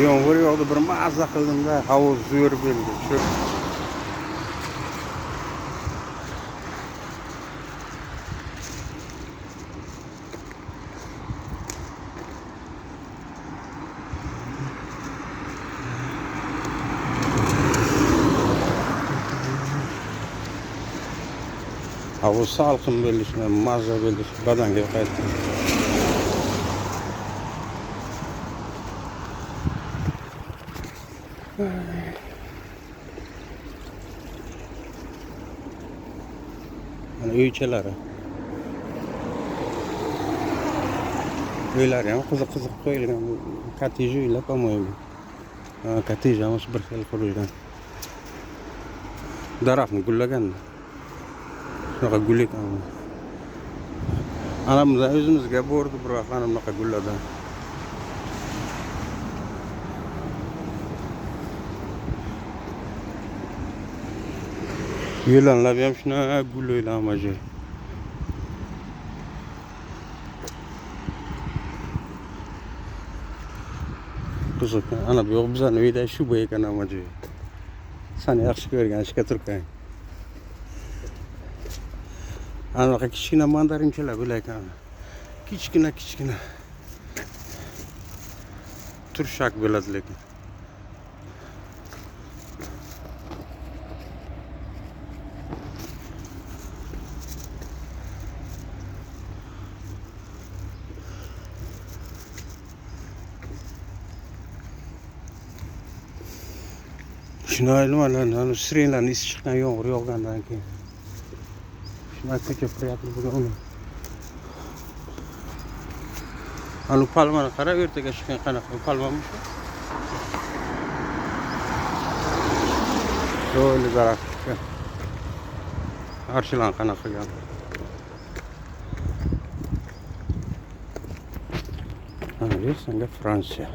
Yomg'ir yog'di, bir maza qildim-da, havo zo'r bo'ldi. Shu havo salqin bo'ldi, shuna maza bo'ldi, badanga qaytdi. Mana uychalari. Uylar ham qiziq qo'yilgan. Kottej uylar, по-моему. Kottej ham bir xil qurilgan. Daraxtni gullagan. Shunaqa gul ekan. Anamizdan o'zimizga bordi, biroq ana bunaqa gullardan. Yo'lanlar ham shunaqa gul o'ylanmaji. Qiziq. Ana bu yoq bizning uyda shu bo'y ekan amaji. Seni yaxshi ko'rgan ishga turgan. Anaqa kichkina mandarinchalar bo'lar ekan. Kichkina. Turshak bo'ladi lekin. Shunday nimalarni, sirenlarni isi chiqqan yomg'ir yog'gandan keyin. Shunday ko'cha приятный bo'lgan uni. Ana palmani qarab, ertaga chiqqan qanaqa palmami shu? Yo'li daraxt. Archilan qanaqa qilgan. Ana, senga Fransiya.